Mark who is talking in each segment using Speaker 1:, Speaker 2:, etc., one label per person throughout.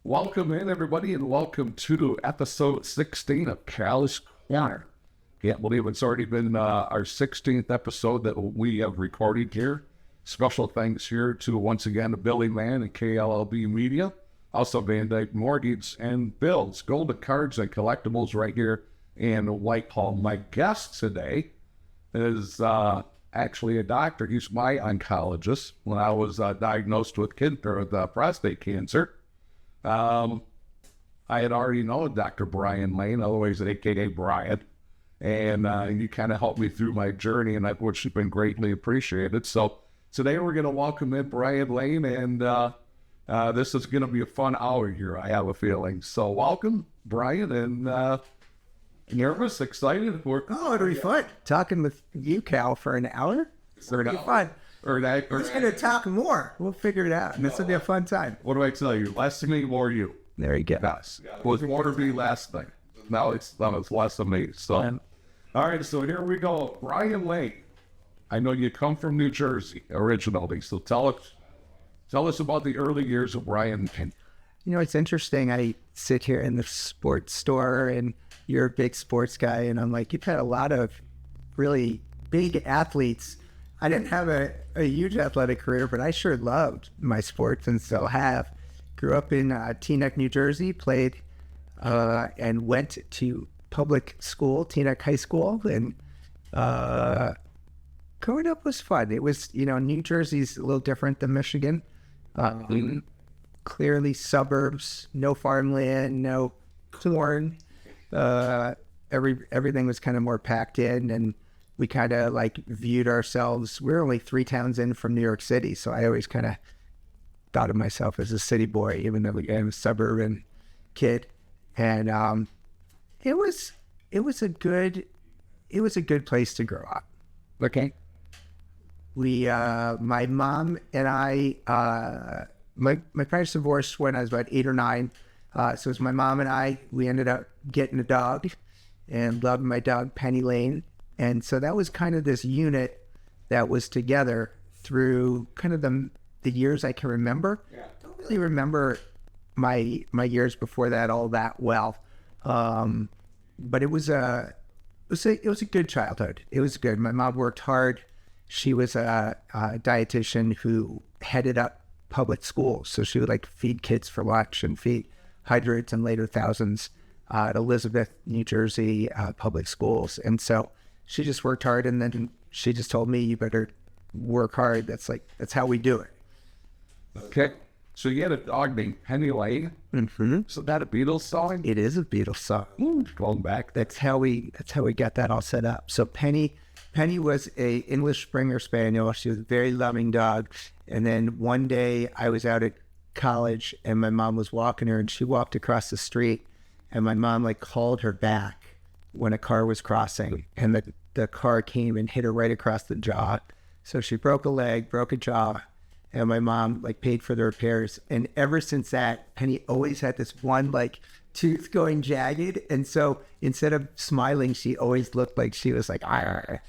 Speaker 1: Welcome in, everybody, and welcome to episode 16 of Cal's Corner. Can't believe it's already been our 16th episode that we have recorded here. Special thanks here to, once again, Billy Mann and KLLB Media, also Van Dyke Mortgage and Bill's Golden Cards and Collectibles right here in Whitehall. My guest today is actually a doctor. He's my oncologist. When I was diagnosed with prostate cancer, I had already known Dr. Brian Lane, otherwise AKA Brian, and he kind of helped me through my journey, and which has been greatly appreciated. So today we're going to welcome in Brian Lane, and this is going to be a fun hour here, I have a feeling. So welcome, Brian, and nervous, excited?
Speaker 2: It'll be fun. Talking with you, Cal, for an hour. It'll be fun. We're going to talk more. We'll figure it out. This will be a fun time.
Speaker 1: What do I tell you? Less of me, more you.
Speaker 2: There you go.
Speaker 1: Yes. Was more to be last thing. Now it's less of me. So, all right. So here we go. Brian Lane. I know you come from New Jersey originally. So tell us about the early years of Brian Lane.
Speaker 2: You know, it's interesting. I sit here in the sports store, and you're a big sports guy, and I'm like, you've had a lot of really big athletes. I didn't have a huge athletic career, but I sure loved my sports and still have. Grew up in Teaneck, New Jersey, played and went to public school, Teaneck High School, and growing up was fun. It was, New Jersey's a little different than Michigan. Clearly suburbs, no farmland, no corn. Everything was kind of more packed in, and we kind of viewed ourselves. We're only 3 towns in from New York City, so I always kind of thought of myself as a city boy, even though I'm a suburban kid. And it was a good place to grow up. Okay, my mom and I, my parents divorced when I was about 8 or 9. So it was my mom and I. We ended up getting a dog, and loved my dog Penny Lane. And so that was kind of this unit that was together through kind of the years I can remember. Yeah. I don't really remember my years before that all that well, but it was a good childhood. It was good. My mom worked hard. She was a dietitian who headed up public schools, so she would feed kids for lunch and feed hundreds and later thousands at Elizabeth, New Jersey public schools. And so she just worked hard, and then she just told me, you better work hard. That's how we do it.
Speaker 1: Okay. So you had a dog named Penny Lane.
Speaker 2: Mm-hmm.
Speaker 1: So that a Beatles song?
Speaker 2: It is a Beatles song.
Speaker 1: Going back.
Speaker 2: That's how we got that all set up. So Penny was a English Springer Spaniel. She was a very loving dog. And then one day I was out at college, and my mom was walking her, and she walked across the street, and my mom called her back when a car was crossing, and the car came and hit her right across the jaw. So she broke a leg, broke a jaw, and my mom paid for the repairs. And ever since that, Penny always had this one tooth going jagged. And so instead of smiling, she always looked like she was because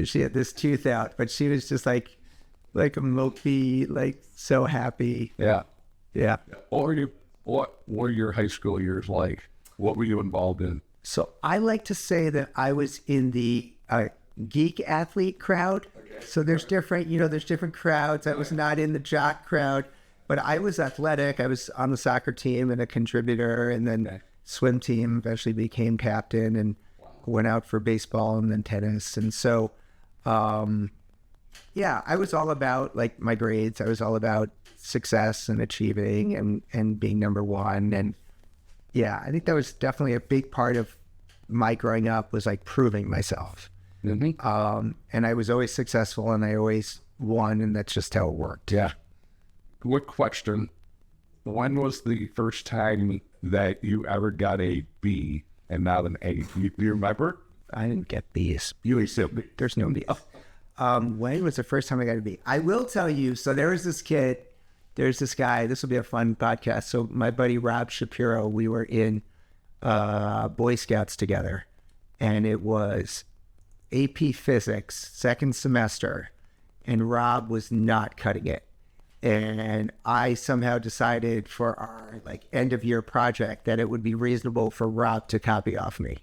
Speaker 2: she had this tooth out. But she was just like a mopey, so happy.
Speaker 1: Yeah.
Speaker 2: Yeah.
Speaker 1: What were your high school years like? What were you involved in?
Speaker 2: So I like to say that I was in the geek athlete crowd. Okay. So there's different crowds. I was not in the jock crowd, but I was athletic. I was on the soccer team and a contributor, and then swim team. Eventually became captain, and went out for baseball and then tennis. And so, I was all about my grades. I was all about success and achieving and being number one. And yeah, I think that was definitely a big part of my growing up, was proving myself. Mm-hmm. And I was always successful, and I always won, and that's just how it worked.
Speaker 1: Yeah. Quick question. When was the first time that you ever got a B and not an A? Do you remember?
Speaker 2: I didn't get B's.
Speaker 1: You said
Speaker 2: there's no B's. When was the first time I got a B? I will tell you. So there's this guy. This will be a fun podcast. So my buddy Rob Shapiro, we were in Boy Scouts together, and it was AP Physics, second semester, and Rob was not cutting it. And I somehow decided for our like end of year project that it would be reasonable for Rob to copy off me.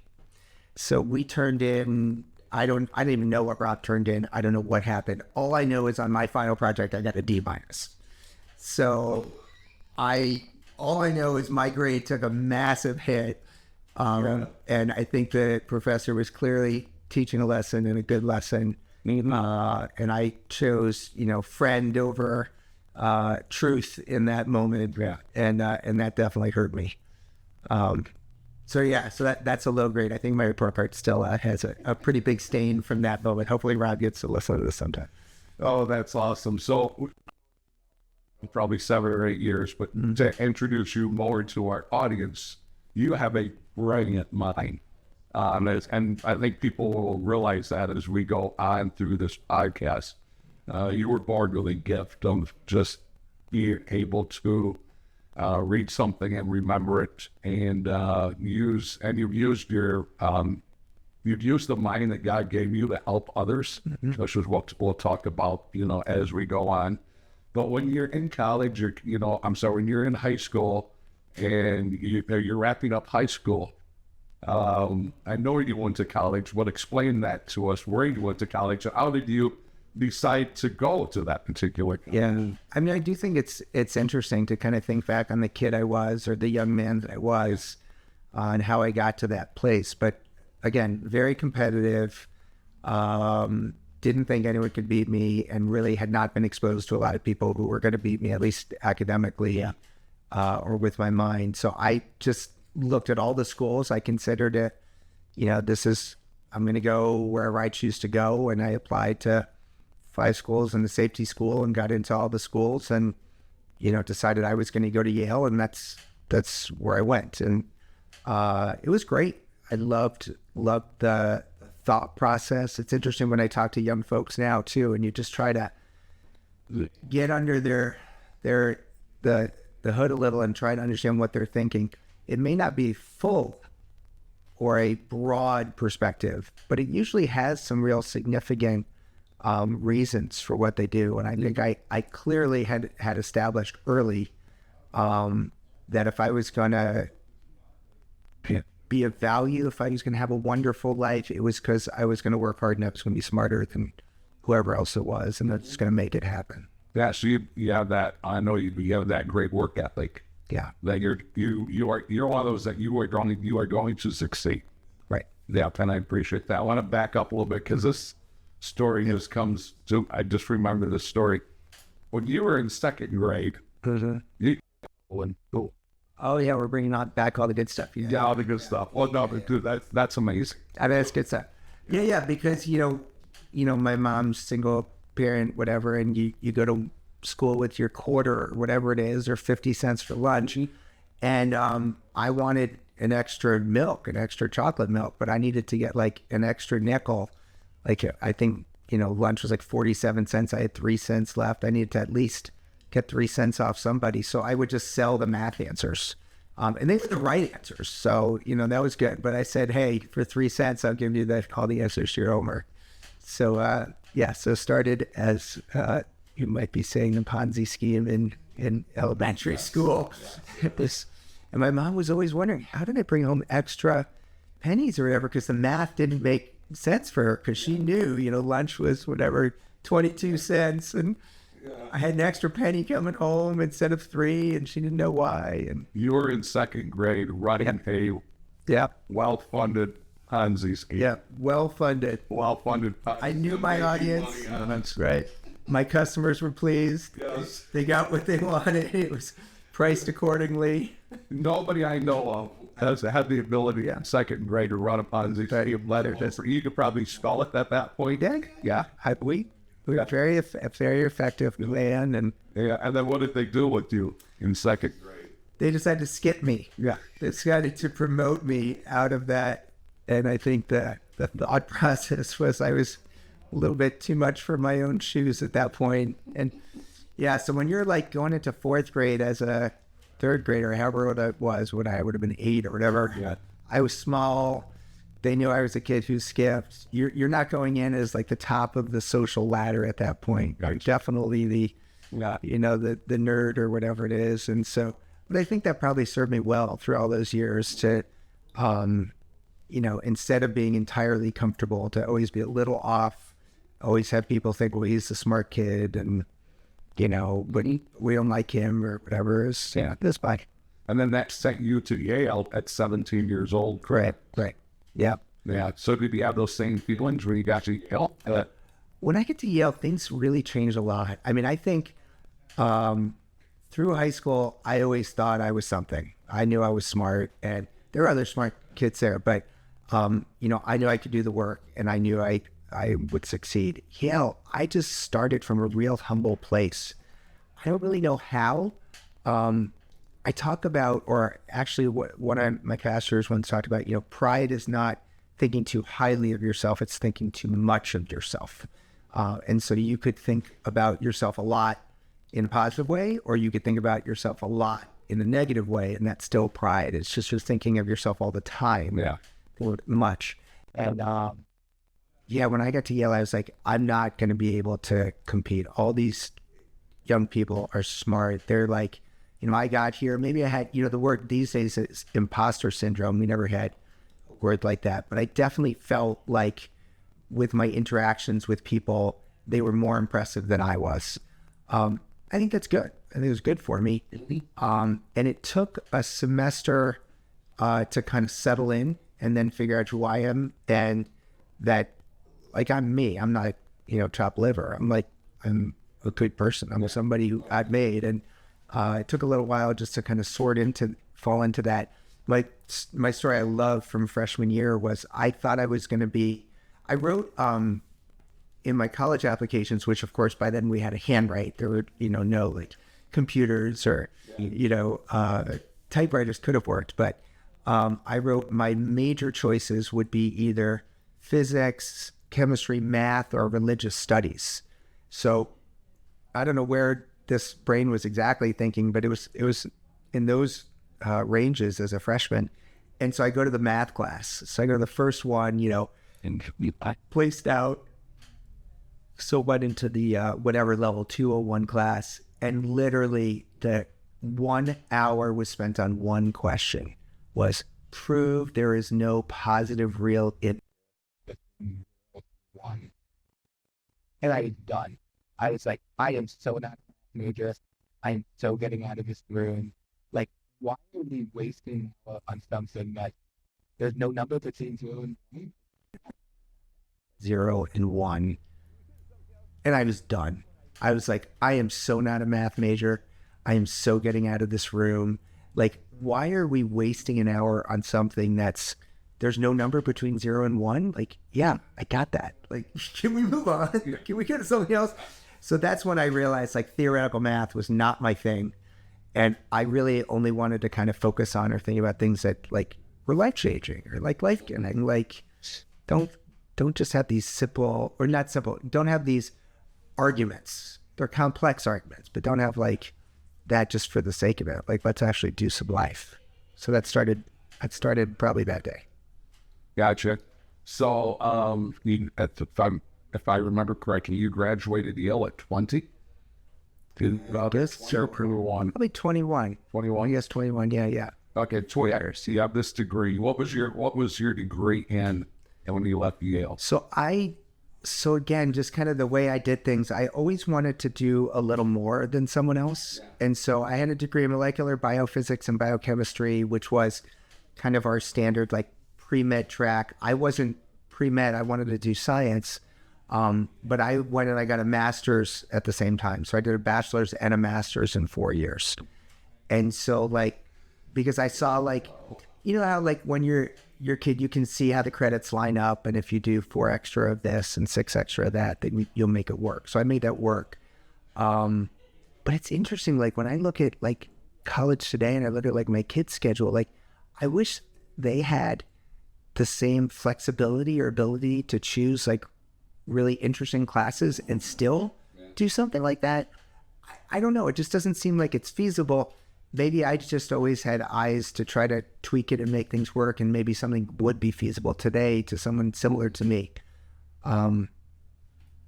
Speaker 2: So we turned in, I didn't even know what Rob turned in. I don't know what happened. All I know is on my final project, I got a D minus. So all I know is my grade took a massive hit. And I think the professor was clearly teaching a lesson and a good lesson. And I chose, friend over truth in that moment.
Speaker 1: Yeah.
Speaker 2: And that definitely hurt me. So that's a low grade. I think my report card still has a pretty big stain from that moment. Hopefully Rob gets to listen to this sometime.
Speaker 1: Oh, that's awesome. So probably 7 or 8 years, but to introduce you more to our audience, you have a brilliant mind. And I think people will realize that as we go on through this podcast. You were born with a gift of just being able to read something and remember it, and you've used the mind that God gave you to help others, which is what we'll talk about, as we go on. But when you're in college, when you're in high school and you're wrapping up high school, I know you went to college. But explain that to us, where you went to college, and how did you decide to go to that particular college?
Speaker 2: Yeah, I mean, I do think it's interesting to kind of think back on the kid I was, or the young man that I was, and how I got to that place. But again, very competitive, didn't think anyone could beat me, and really had not been exposed to a lot of people who were going to beat me, at least academically, or with my mind. So I just looked at all the schools. I considered it, I'm going to go wherever I choose to go. And I applied to 5 schools and the safety school and got into all the schools, and, decided I was going to go to Yale, and that's where I went. And it was great. I loved the thought process. It's interesting when I talk to young folks now too, and you just try to get under the hood a little and try to understand what they're thinking. It may not be full or a broad perspective, but it usually has some real significant reasons for what they do. And I think I clearly had established early that if I was going to be of value, if I was going to have a wonderful life, it was because I was going to work hard and I was going to be smarter than whoever else it was, and that's going to make it happen.
Speaker 1: Yeah, so you have that. I know you have that great work ethic.
Speaker 2: Yeah,
Speaker 1: that you're one of those that you are going to succeed.
Speaker 2: Right.
Speaker 1: Yeah, and I appreciate that. I want to back up a little bit because this story I just remember this story. When you were in 2nd grade,
Speaker 2: oh yeah, we're bringing back all the good stuff.
Speaker 1: Yeah, all the good stuff. Well, no, but dude, that's amazing.
Speaker 2: I mean, that's good stuff. Yeah, because my mom's single parent, whatever, and you go to school with your quarter or whatever it is, or 50 cents for lunch, and I wanted an extra chocolate milk, but I needed to get like an extra nickel. Like I think lunch was like 47 cents. I had 3 cents left. I needed to at least get 3 cents off somebody, so I would just sell the math answers, and they were the right answers. So that was good. But I said, hey, for 3 cents, I'll give you all the answers to your homework. So so started as you might be saying the Ponzi scheme in elementary school. And my mom was always wondering, how did I bring home extra pennies or whatever? Because the math didn't make sense for her, because she knew, lunch was whatever, 22 cents. And I had an extra penny coming home instead of 3, and she didn't know why. And
Speaker 1: you were in 2nd grade running a well-funded Ponzi scheme.
Speaker 2: Yeah, well-funded. I knew my audience.
Speaker 1: That's
Speaker 2: right. My customers were pleased.
Speaker 1: Yes.
Speaker 2: They got what they wanted. It was priced accordingly.
Speaker 1: Nobody I know of had the ability in 2nd grade to run a Ponzi scheme. You could probably spell it at that point.
Speaker 2: Yeah. We were very effective plan. And
Speaker 1: then what did they do with you in 2nd grade?
Speaker 2: They decided to skip me. Yeah. They decided to promote me out of that. And I think the thought process was I was a little bit too much for my own shoes at that point. And so when you're like going into 4th grade as a 3rd grader, however old I was, when I would have been 8 or whatever, I was small. They knew I was a kid who skipped. You're not going in as like the top of the social ladder at that point.
Speaker 1: Right.
Speaker 2: Definitely you know, the nerd or whatever it is. And so, but I think that probably served me well through all those years to, you know, instead of being entirely comfortable, to always be a little off, always have people think, well, he's the smart kid and, you know, but we don't like him or whatever. That's fine.
Speaker 1: And then that sent you to Yale at 17 years old.
Speaker 2: Right. Yeah.
Speaker 1: Yeah. So did you have those same feelings when you got to Yale?
Speaker 2: When I get to Yale, things really changed a lot. I mean, I think through high school, I always thought I was something. I knew I was smart, and there were other smart kids there, but, you know, I knew I could do the work, and I knew I would succeed. Yale, I just started from a real humble place. I don't really know how. I talk about, or actually what one of my pastors once talked about, you know, pride is not thinking too highly of yourself, it's thinking too much of yourself. And so you could think about yourself a lot in a positive way, or you could think about yourself a lot in a negative way, and that's still pride. It's just you're thinking of yourself all the time.
Speaker 1: Yeah.
Speaker 2: Or much. And yeah, when I got to Yale, I was like, I'm not going to be able to compete. All these young people are smart. They're like, you know, I got here, maybe I had, you know, the word these days is imposter syndrome. We never had a word like that, but I definitely felt like with my interactions with people, they were more impressive than I was. I think that's good. I think it was good for me. And it took a semester to kind of settle in and then figure out who I am, and that, like, I'm me. I'm not, you know, chopped liver. I'm a good person. I'm somebody who I've made, and it took a little while just to kind of fall into that. My story I love from freshman year was I thought I was going to be, I wrote in my college applications, which of course by then we had a handwrite. There were, you know, no like computers or, you know, typewriters could have worked, but I wrote my major choices would be either physics, chemistry, math, or religious studies. So I don't know where this brain was exactly thinking, but it was in those ranges as a freshman. And so I go to the math class. So I go to the first one, you know, and I placed out. So went into the whatever level 201 class, and literally the 1 hour was spent on one question, was prove there is no positive real in one. And I was done. I was like, I am so not major. I'm so getting out of this room. Like, why are we wasting on something that there's no number between 0 and 1? 0 and 1. And I was done. I was like, I am so not a math major. I am so getting out of this room. Like, why are we wasting an hour on something there's no number between 0 and 1? Like, yeah, I got that. Like, can we move on? Can we get to something else? So that's when I realized like theoretical math was not my thing. And I really only wanted to kind of focus on or think about things that like were life changing or like life giving. Like, don't just have these simple, or not simple, don't have these arguments. They're complex arguments, but don't have like that just for the sake of it. Like, let's actually do some life. So that started probably that day.
Speaker 1: Gotcha. So, if I remember correctly, you graduated Yale at 20?
Speaker 2: Probably 21.
Speaker 1: 21?
Speaker 2: Yes, 21. Yeah.
Speaker 1: Okay, 20 years. You have this degree. What was your degree in when you left Yale?
Speaker 2: So again, just kind of the way I did things, I always wanted to do a little more than someone else. And so I had a degree in molecular biophysics and biochemistry, which was kind of our standard like pre-med track. I wasn't pre-med. I wanted to do science. But I went and I got a master's at the same time. So I did a bachelor's and a master's in 4 years. And so like, because I saw like, you know how like when you're kid, you can see how the credits line up. And if you do 4 extra of this and 6 extra of that, then you'll make it work. So I made that work. But it's interesting. Like when I look at like college today and I look at like my kids' schedule, like I wish they had the same flexibility or ability to choose like really interesting classes and still do something like that. I don't know. It just doesn't seem like it's feasible. Maybe I just always had eyes to try to tweak it and make things work, and maybe something would be feasible today to someone similar to me.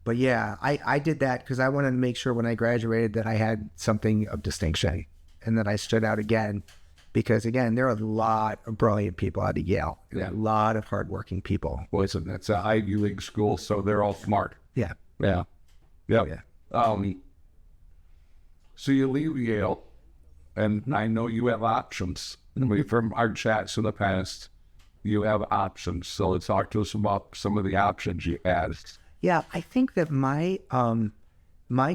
Speaker 2: But yeah, I did that because I wanted to make sure when I graduated that I had something of distinction and that I stood out again. Because again, there are a lot of brilliant people out of Yale.
Speaker 1: Yeah.
Speaker 2: A lot of hardworking people.
Speaker 1: Listen, it's an Ivy League school, so they're all smart.
Speaker 2: Yeah.
Speaker 1: Yeah. Yep.
Speaker 2: Yeah.
Speaker 1: So you leave Yale, and I know you have options. From our chats in the past, you have options. So talk to us about some of the options you had.
Speaker 2: Yeah, I think that my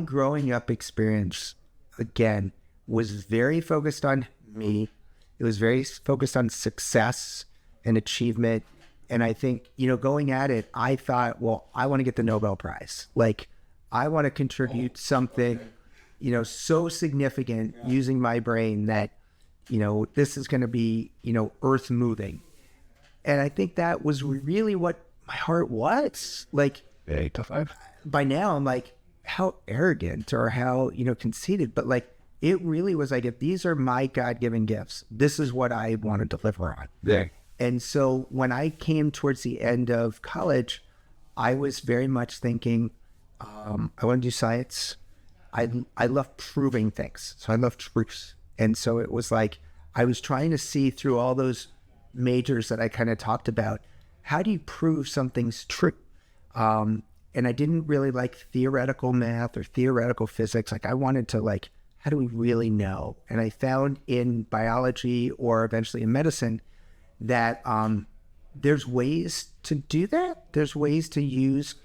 Speaker 2: growing up experience, again, was very focused on me. It was very focused on success and achievement. And I think, going at it, I thought, well, I want to get the Nobel Prize. Like, I want to contribute something, so significant using my brain that, this is going to be, earth moving. And I think that was really what my heart was. Like, by now I'm like, how arrogant or how, conceited, but like, it really was like, if these are my God-given gifts, this is what I want to deliver on.
Speaker 1: Yeah.
Speaker 2: And so when I came towards the end of college, I was very much thinking, I want to do science. I love proving things. So I love truths. And so it was like, I was trying to see through all those majors that I kind of talked about, how do you prove something's true? And I didn't really like theoretical math or theoretical physics. Like I wanted to like, how do we really know? And I found in biology or eventually in medicine that there's ways to do that. There's ways to use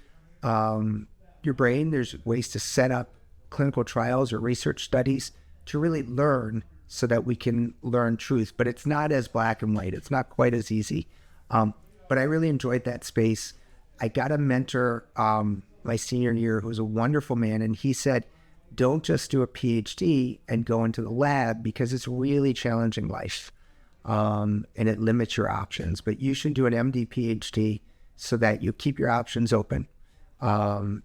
Speaker 2: your brain. There's ways to set up clinical trials or research studies to really learn so that we can learn truth. But it's not as black and white. It's not quite as easy. But I really enjoyed that space. I got a mentor my senior year who was a wonderful man. And he said, don't just do a PhD and go into the lab because it's really challenging life. And it limits your options. But you should do an MD PhD so that you keep your options open.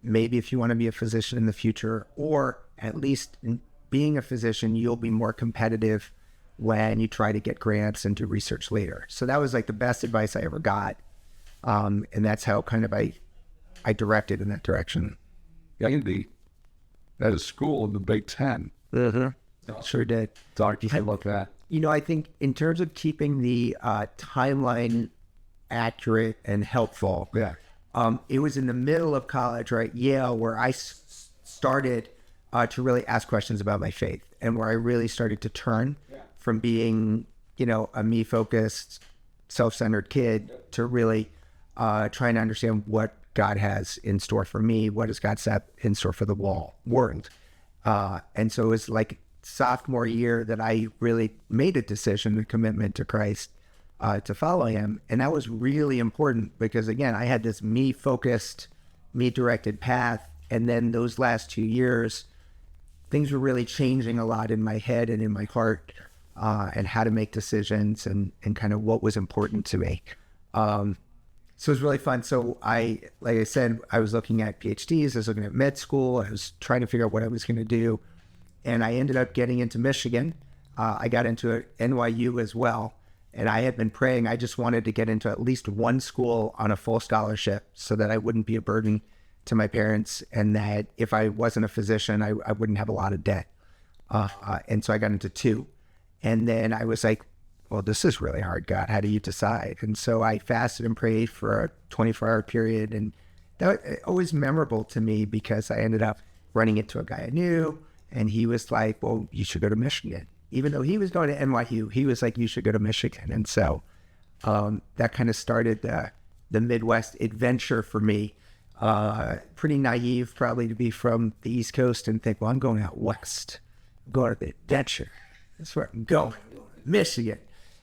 Speaker 2: Maybe if you want to be a physician in the future, or at least being a physician, you'll be more competitive when you try to get grants and do research later. So that was like the best advice I ever got. And that's how kind of I directed in that direction.
Speaker 1: Yeah, indeed. At a school in the Big Ten.
Speaker 2: Sure did.
Speaker 1: Talk to you about that.
Speaker 2: I think in terms of keeping the timeline accurate and helpful, it was in the middle of college, right, Yale, where I started to really ask questions about my faith, and where I really started to turn from being, a me-focused, self-centered kid to really trying to understand what God has in store for me, what has God set in store for the world. And so it was like sophomore year that I really made a decision, a commitment to Christ, to follow him. And that was really important because, again, I had this me-focused, me-directed path. And then those last 2 years, things were really changing a lot in my head and in my heart, and how to make decisions and kind of what was important to me. So it was really fun. So like I said, I was looking at PhDs, I was looking at med school, I was trying to figure out what I was going to do. And I ended up getting into Michigan. I got into NYU as well. And I had been praying, I just wanted to get into at least one school on a full scholarship so that I wouldn't be a burden to my parents, and that if I wasn't a physician, I wouldn't have a lot of debt. And so I got into two. And then I was like, well, this is really hard, God. How do you decide? And so I fasted and prayed for a 24-hour period. And that was always memorable to me because I ended up running into a guy I knew. And he was like, well, you should go to Michigan. Even though he was going to NYU, he was like, you should go to Michigan. And so that kind of started the Midwest adventure for me. Pretty naive probably to be from the East Coast and think, well, I'm going out west. I'm going to the adventure. That's where I'm going. Michigan.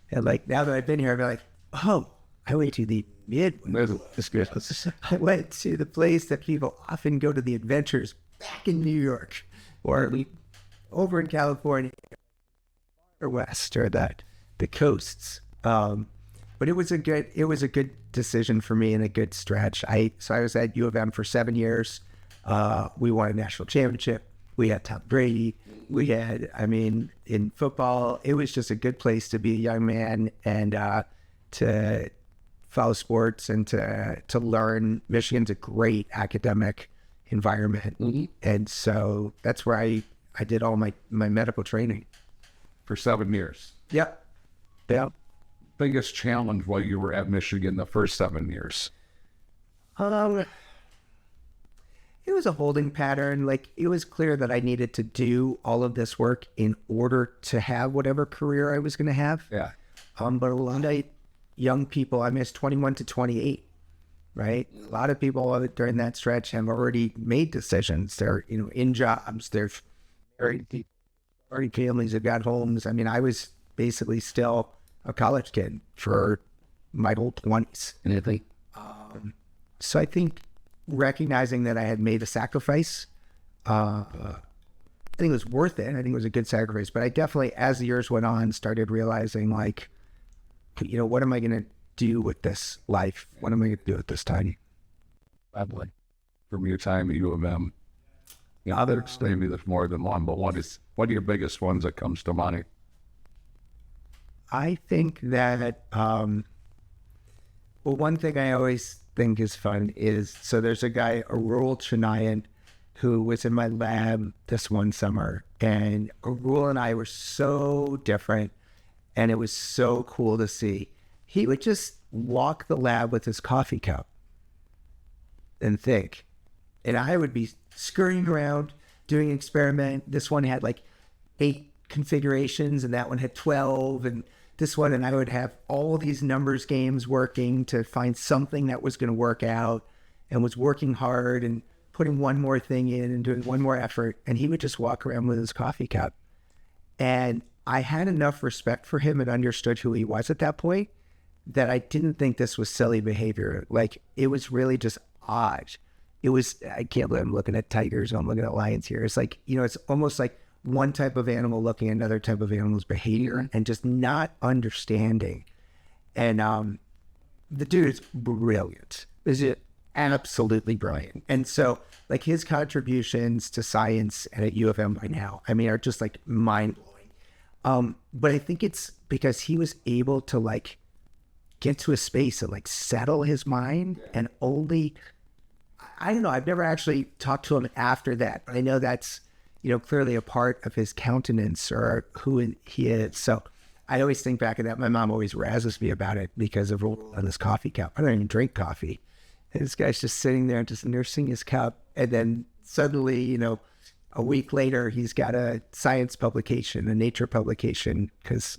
Speaker 2: And like, now that I've been here, I've been like, oh, I went to the Midwest. I went to the place that people often go to the adventures back in New York or over in California or west or the coasts. But it was a good decision for me and a good stretch. So I was at U of M for 7 years. We won a national championship. We had Tom Brady. We had, in football, it was just a good place to be a young man and to follow sports and to learn. Michigan's a great academic environment. And so that's where I did all my medical training.
Speaker 1: For 7 years.
Speaker 2: Yep. Yeah.
Speaker 1: Biggest challenge while you were at Michigan the first 7 years?
Speaker 2: It was a holding pattern. Like, it was clear that I needed to do all of this work in order to have whatever career I was going to have.
Speaker 1: Yeah.
Speaker 2: But a lot of young people, I mean, it's 21 to 28, right? A lot of people during that stretch have already made decisions. They're, in jobs. They're married, already families, have got homes. I mean, I was basically still a college kid for my whole 20s. So I think recognizing that I had made a sacrifice, I think it was worth it. I think it was a good sacrifice. But I definitely, as the years went on, started realizing, like, what am I going to do with this life? What am I going to do with this time?
Speaker 1: From your time at U of M. Others, maybe there's more than one, but what are your biggest ones that comes to mind?
Speaker 2: I think that, one thing I always think is fun is, so there's a guy, a rural Chennaian, who was in my lab this one summer, and Arul and I were so different, and it was so cool to see. He would just walk the lab with his coffee cup and think, and I would be scurrying around doing an experiment. This one had like 8 configurations, and that one had 12, and this one, and I would have all these numbers games working to find something that was going to work out, and was working hard and putting one more thing in and doing one more effort. And he would just walk around with his coffee cup. And I had enough respect for him and understood who he was at that point that I didn't think this was silly behavior. Like, it was really just odd. It was, I can't believe I'm looking at tigers, I'm looking at lions here. It's like, it's almost like one type of animal looking at another type of animal's behavior and just not understanding. And the dude is brilliant. Is it absolutely brilliant? And so, like, his contributions to science and at U of M by now, I mean, are just like mind blowing. But I think it's because he was able to, like, get to a space and, like, settle his mind, and only, I don't know, I've never actually talked to him after that, but I know that's, clearly a part of his countenance or who he is. So I always think back of that. My mom always razzes me about it because of on this coffee cup. I don't even drink coffee. And this guy's just sitting there, just nursing his cup. And then suddenly, a week later, he's got a science publication, a Nature publication, because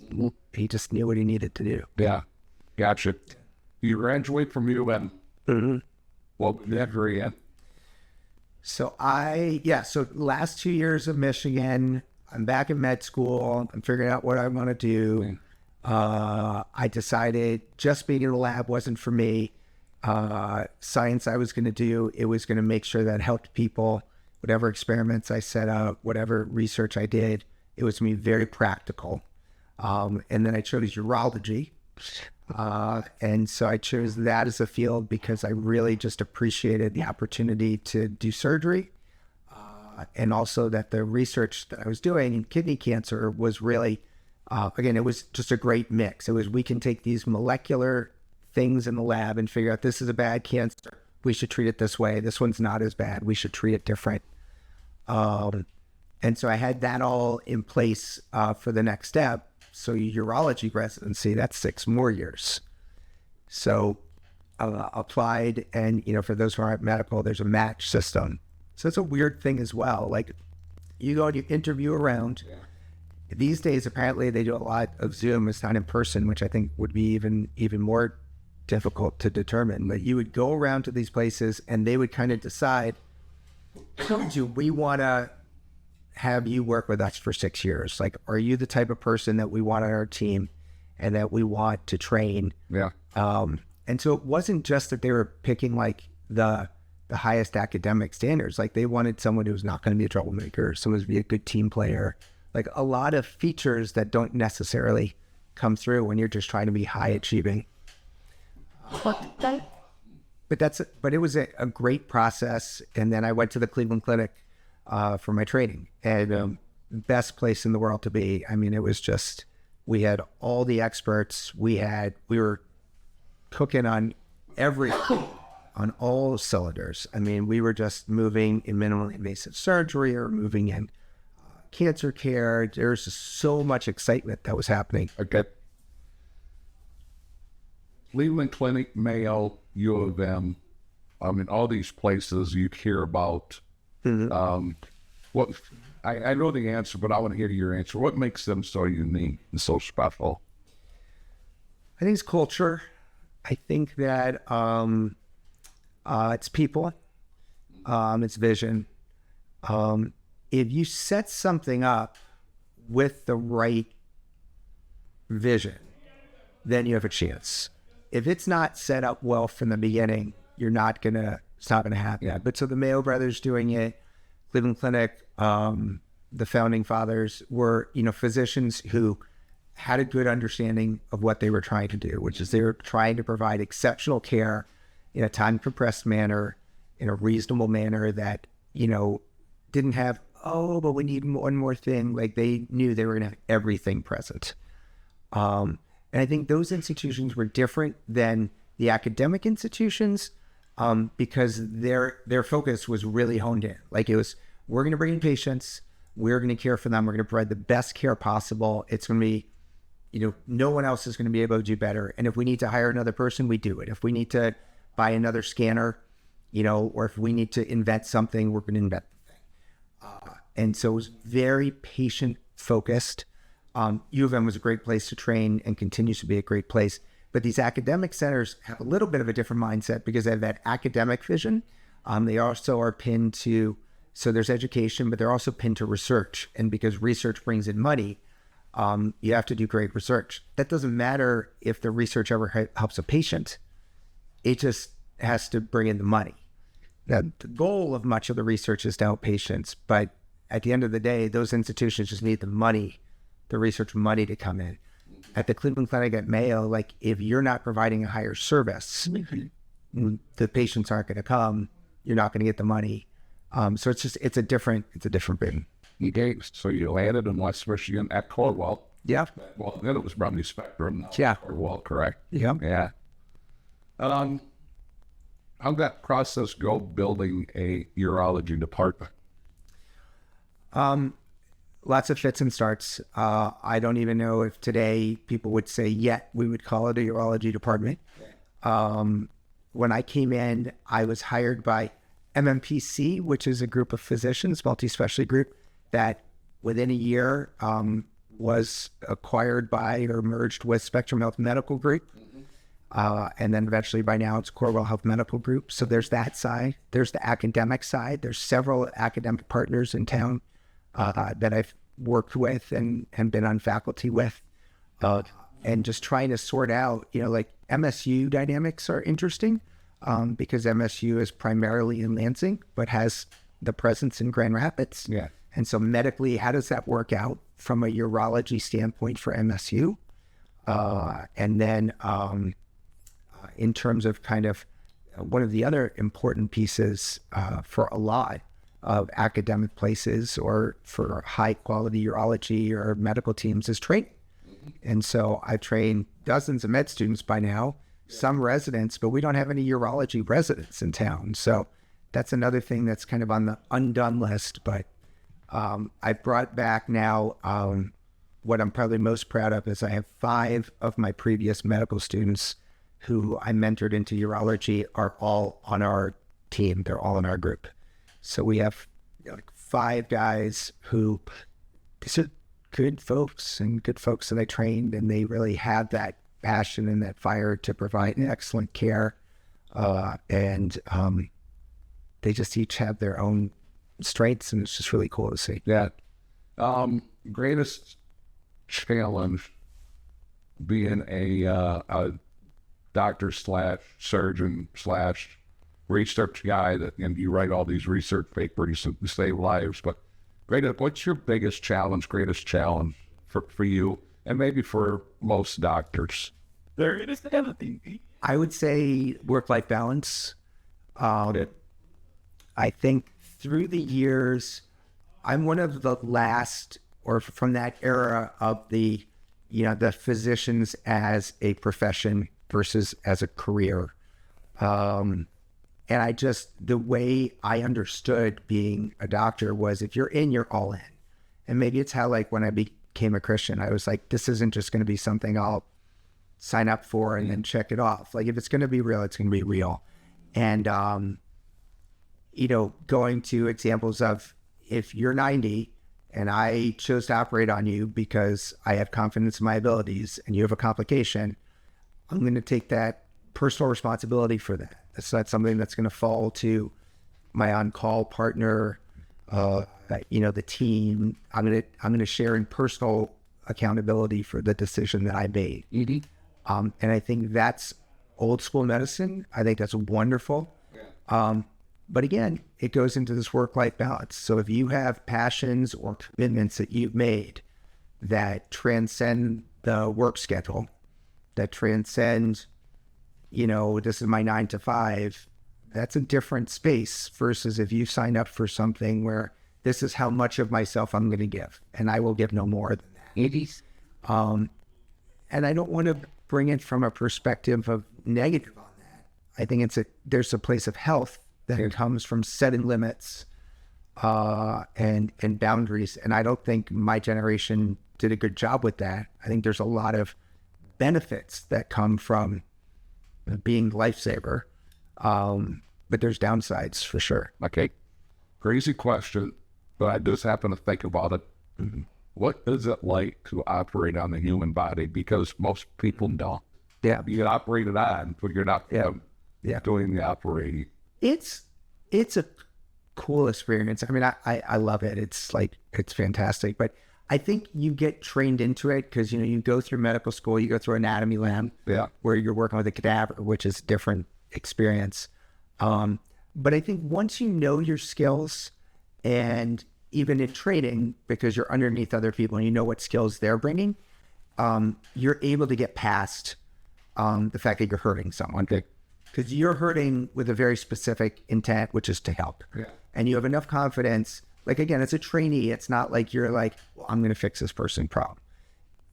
Speaker 2: he just knew what he needed to do.
Speaker 1: Yeah. Gotcha. You graduate from U of M.
Speaker 2: Mm-hmm.
Speaker 1: Well, degree in.
Speaker 2: So so last 2 years of Michigan, I'm back in med school. I'm figuring out what I want to do. I decided just being in the lab wasn't for me. Science I was going to do, it was going to make sure that helped people. Whatever experiments I set up, whatever research I did, it was going to be very practical. And then I chose urology. And so I chose that as a field because I really just appreciated the opportunity to do surgery. And also that the research that I was doing in kidney cancer was really, again, it was just a great mix. It was, we can take these molecular things in the lab and figure out this is a bad cancer. We should treat it this way. This one's not as bad. We should treat it different. And so I had that all in place for the next step. So urology residency, that's 6 more years. So applied, and, for those who aren't medical, there's a match system. So it's a weird thing as well. Like, you go and you interview around. Yeah. These days, apparently, they do a lot of Zoom. It's not in person, which I think would be even more difficult to determine. But you would go around to these places, and they would kind of decide, do we want to have you work with us for 6 years? Like, are you the type of person that we want on our team and that we want to train?
Speaker 1: Yeah.
Speaker 2: And so it wasn't just that they were picking like the highest academic standards. Like, they wanted someone who's not going to be a troublemaker, someone who's be a good team player, like a lot of features that don't necessarily come through when you're just trying to be high achieving. But it was a great process. And then I went to the Cleveland Clinic for my training, and best place in the world to be. I mean, it was just, we had all the experts. We were cooking on everything. on all cylinders. I mean, we were just moving in minimally invasive surgery or moving in cancer care. There's just so much excitement that was happening.
Speaker 1: Okay. Cleveland Clinic, Mayo, U of M, I mean, all these places you hear about. What I know the answer, but I want to hear your answer. What makes them so unique and so special?
Speaker 2: I think it's culture. I think that it's people. It's vision. If you set something up with the right vision, then you have a chance. If it's not set up well from the beginning, it's not gonna happen.
Speaker 1: Yeah.
Speaker 2: But so the Mayo brothers doing it, Cleveland Clinic, the founding fathers were, physicians who had a good understanding of what they were trying to do, which is they were trying to provide exceptional care in a time compressed manner, in a reasonable manner that, didn't have, but we need one more thing. Like, they knew they were going to have everything present. And I think those institutions were different than the academic institutions, because their focus was really honed in. Like, it was, we're going to bring in patients, we're going to care for them, we're going to provide the best care possible. It's going to be, no one else is going to be able to do better. And if we need to hire another person, we do it. If we need to buy another scanner, or if we need to invent something, we're going to invent the thing. And so it was very patient focused. U of M was a great place to train and continues to be a great place. But these academic centers have a little bit of a different mindset because they have that academic vision. They also are pinned to, so there's education, but they're also pinned to research. And because research brings in money, you have to do great research. That doesn't matter if the research ever helps a patient. It just has to bring in the money. The goal of much of the research is to help patients, but at the end of the day, those institutions just need the money, the research money to come in. At the Cleveland Clinic at Mayo, like, if you're not providing a higher service, the patients aren't going to come. You're not going to get the money. So it's a different thing.
Speaker 1: Okay, so you landed in West Michigan at Cornwall.
Speaker 2: Yeah.
Speaker 1: Well, then it was Bromley Spectrum.
Speaker 2: Yeah.
Speaker 1: Cornwall, correct?
Speaker 2: Yeah.
Speaker 1: Yeah. How'd that process go, building a urology department?
Speaker 2: Lots of fits and starts. I don't even know if today people would say yet we would call it a urology department. When I came in, I was hired by MMPC, which is a group of physicians, multi-specialty group, that within a year was acquired by or merged with Spectrum Health Medical Group. And then eventually by now it's Cornwall Health Medical Group. So there's that side. There's the academic side. There's several academic partners in town that I've worked with and been on faculty with. And just trying to sort out, like MSU dynamics are interesting because MSU is primarily in Lansing, but has the presence in Grand Rapids.
Speaker 1: Yeah.
Speaker 2: And so medically, how does that work out from a urology standpoint for MSU? And then in terms of kind of one of the other important pieces for a lot of academic places or for high quality urology or medical teams is training. And so I've trained dozens of med students by now, some residents, but we don't have any urology residents in town. So that's another thing that's kind of on the undone list. But I brought back now, what I'm probably most proud of is I have 5 of my previous medical students who I mentored into urology are all on our team. They're all in our group. So we have like 5 guys who, these are good folks that I trained, and they really have that passion and that fire to provide excellent care. And they just each have their own strengths, and it's just really cool to see.
Speaker 1: Yeah. Greatest challenge being a doctor / surgeon / research guy and you write all these research papers to save lives, but what's your greatest challenge for you and maybe for most doctors?
Speaker 2: I would say work-life balance. I think through the years, I'm one of the last, or from that era of the physicians as a profession versus as a career. And the way I understood being a doctor was if you're in, you're all in. And maybe it's how, like, when I became a Christian, I was like, this isn't just going to be something I'll sign up for and then check it off. Like, if it's going to be real, it's going to be real. And, going to examples of, if you're 90 and I chose to operate on you because I have confidence in my abilities and you have a complication, I'm going to take that personal responsibility for that. It's not something that's going to fall to my on-call partner, the team. I'm going to share in personal accountability for the decision that I made. And I think that's old school medicine. I think that's wonderful. But again, it goes into this work-life balance. So if you have passions or commitments that you've made that transcend the work schedule, that transcend, this is my 9 to 5, that's a different space versus if you sign up for something where this is how much of myself I'm going to give, and I will give no more than that. And I don't want to bring it from a perspective of negative on that. I think there's a place of health that comes from setting limits and boundaries. And I don't think my generation did a good job with that. I think there's a lot of benefits that come from being lifesaver, but there's downsides for sure.
Speaker 1: Okay, crazy question, but I just happen to think about it. What is it like to operate on the human body? Because most people don't.
Speaker 2: Yeah,
Speaker 1: you get operated on, but you're not doing the operating.
Speaker 2: It's a cool experience. I mean, I love it. It's fantastic. But I think you get trained into it because, you go through medical school, you go through anatomy lab where you're working with a cadaver, which is a different experience. But I think once you know your skills, and even in training, because you're underneath other people and you know what skills they're bringing, you're able to get past the fact that you're hurting someone. Because you're hurting with a very specific intent, which is to help. And you have enough confidence. Like, again, as a trainee, it's not like you're like, well, I'm going to fix this person's problem.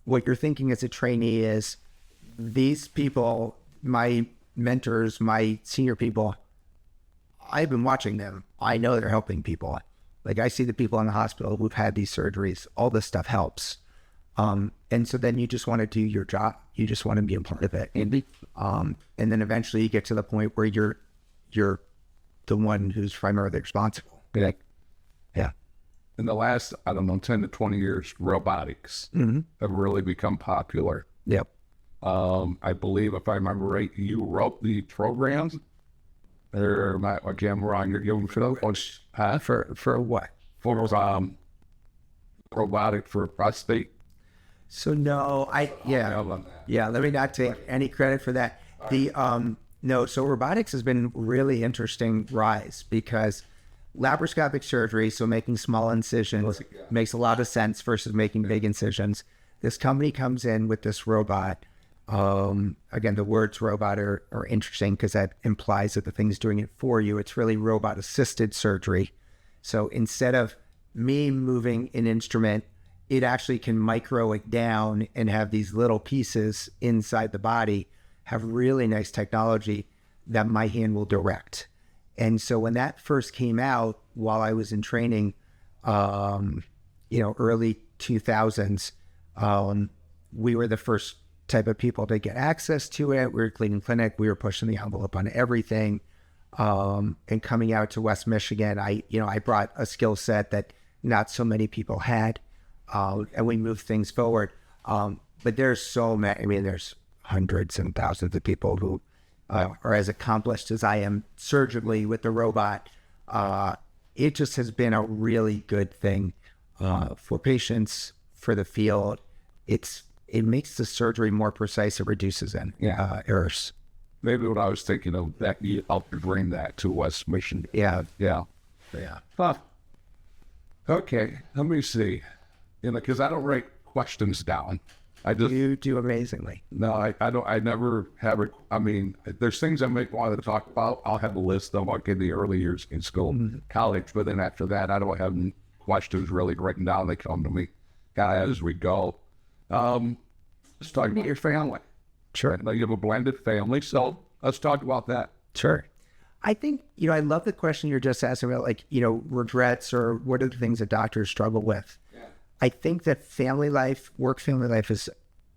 Speaker 2: What you're thinking as a trainee is, these people, my mentors, my senior people, I've been watching them. I know they're helping people. Like, I see the people in the hospital who've had these surgeries. All this stuff helps. And so then you just want to do your job. You just want to be a part of it. And then eventually you get to the point where you're the one who's primarily responsible. Yeah.
Speaker 1: In the last, 10 to 20 years, robotics have really become popular.
Speaker 2: Yep.
Speaker 1: I believe, if I remember right, you wrote the programs. Or again, wrong. You're giving for those.
Speaker 2: For what?
Speaker 1: For robotic for prostate.
Speaker 2: So no, let me not take any credit for that. So robotics has been really interesting rise because laparoscopic surgery, so making small incisions, makes a lot of sense versus making big incisions. This company comes in with this robot. Again, the words robot are interesting because that implies that the thing's doing it for you. It's really robot assisted surgery. So instead of me moving an instrument, it actually can micro it down and have these little pieces inside the body, have really nice technology that my hand will direct. And so when that first came out while I was in training, early 2000s, we were the first type of people to get access to it. We were cleaning clinic. We were pushing the envelope on everything. And coming out to West Michigan, I brought a skill set that not so many people had. And we moved things forward. But there's so many, there's hundreds and thousands of people who are as accomplished as I am surgically with the robot. It just has been a really good thing for patients, for the field. It makes the surgery more precise. It reduces errors.
Speaker 1: Maybe what I was thinking of, that you helped bring that to West Michigan.
Speaker 2: Yeah.
Speaker 1: Huh. Okay, let me see. Because I don't write questions down.
Speaker 2: You do amazingly.
Speaker 1: No, I don't. I never have it. There's things I might want to talk about. I'll have a list of like in the early years in school, college. But then after that, I don't have questions really written down. They come to me as we go. Let's talk about your family.
Speaker 2: Sure.
Speaker 1: You have a blended family, so let's talk about that.
Speaker 2: Sure. I think, I love the question you're just asking about, like, regrets or what are the things that doctors struggle with. Yeah. I think that family life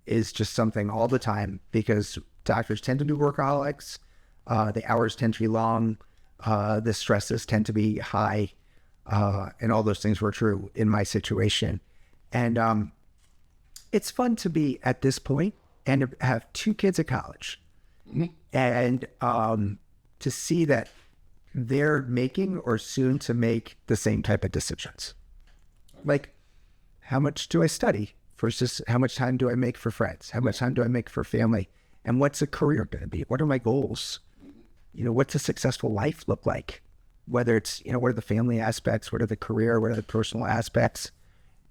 Speaker 2: is just something all the time because doctors tend to be workaholics. The hours tend to be long. The stresses tend to be high. And all those things were true in my situation. And it's fun to be at this point and to have 2 kids at college. Mm-hmm. And to see that they're making or soon to make the same type of decisions. Like, how much do I study versus how much time do I make for friends? How much time do I make for family? And what's a career going to be? What are my goals? What's a successful life look like? Whether it's, what are the family aspects? What are the career? What are the personal aspects?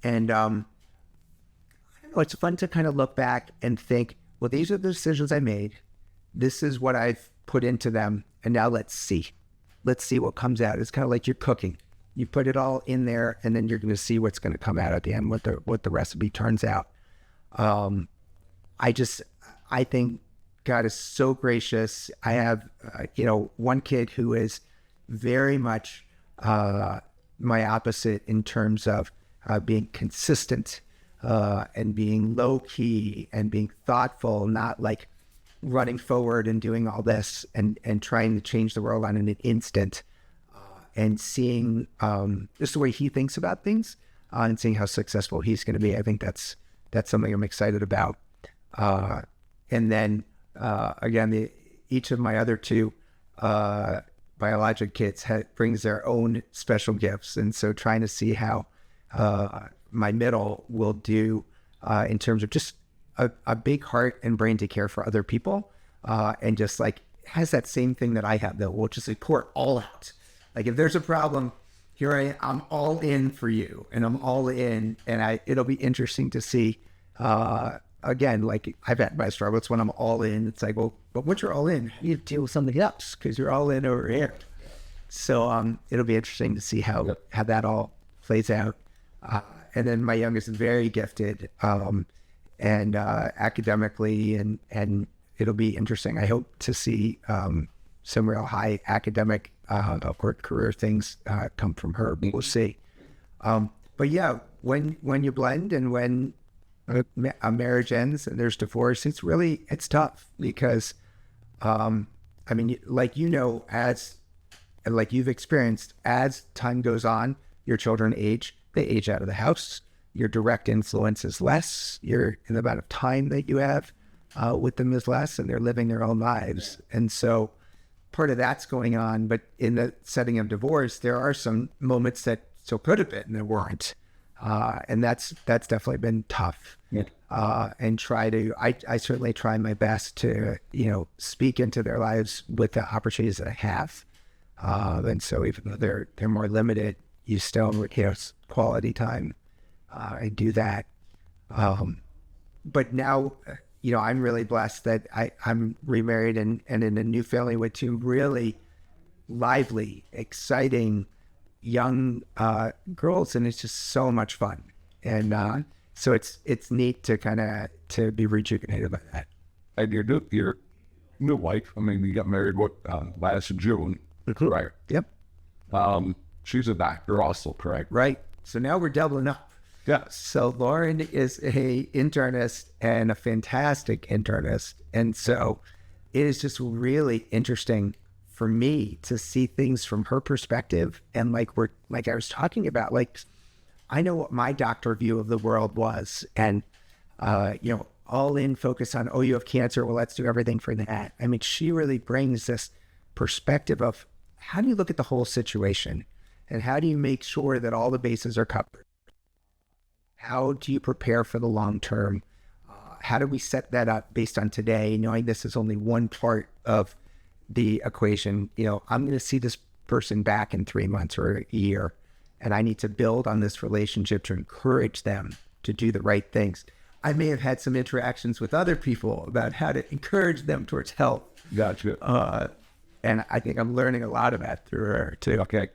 Speaker 2: And I don't know, it's fun to kind of look back and think, well, these are the decisions I made. This is what I've put into them. And now let's see what comes out. It's kind of like you're cooking. You put it all in there and then you're going to see what's going to come out at the end, what the recipe turns out. I think God is so gracious. I have, one kid who is very much my opposite in terms of being consistent and being low key and being thoughtful, not like running forward and doing all this and trying to change the world on an instant, and seeing just the way he thinks about things and seeing how successful he's going to be. I think that's something I'm excited about. And then again, each of my other 2 biologic kids brings their own special gifts. And so trying to see how my middle will do in terms of just a big heart and brain to care for other people, and just like has that same thing that I have that will just like pour it all out. Like if there's a problem, I'm all in for you, and I'm all in, and it'll be interesting to see. Again, like I've had my struggles when I'm all in. It's like, well, but once you're all in, you have to deal with something else because you're all in over here. So it'll be interesting to see how that all plays out. And then my youngest is very gifted, and academically, and it'll be interesting. I hope to see some real high academic career things come from her. We'll see. But yeah, when you blend and when a marriage ends and there's divorce, it's tough because, like you've experienced, as time goes on, your children age, they age out of the house. Your direct influence is less. The amount of time that you have with them is less, and they're living their own lives. And so part of that's going on. But in the setting of divorce, there are some moments that so could have been and there weren't. And that's definitely been tough. Yeah. And I certainly try my best to, speak into their lives with the opportunities that I have. And so even though they're more limited, you still quality time. I do that. But now, I'm really blessed that I'm remarried and in a new family with 2 really lively, exciting, young girls, and it's just so much fun. And so it's neat to be rejuvenated by that.
Speaker 1: And your new wife, you got married last June, right?
Speaker 2: Yep.
Speaker 1: She's a doctor also, correct?
Speaker 2: Right. So now we're doubling up.
Speaker 1: Yeah.
Speaker 2: So Lauren is a internist and a fantastic internist. And so it is just really interesting for me to see things from her perspective. And like I was talking about, like, I know what my doctor view of the world was, and, all in focus on, oh, you have cancer. Well, let's do everything for that. She really brings this perspective of how do you look at the whole situation and how do you make sure that all the bases are covered? How do you prepare for the long term? How do we set that up based on today, knowing this is only one part of the equation? I'm going to see this person back in 3 months or a year, and I need to build on this relationship to encourage them to do the right things. I may have had some interactions with other people about how to encourage them towards health.
Speaker 1: Gotcha.
Speaker 2: And I think I'm learning a lot of that through her too.
Speaker 1: Okay.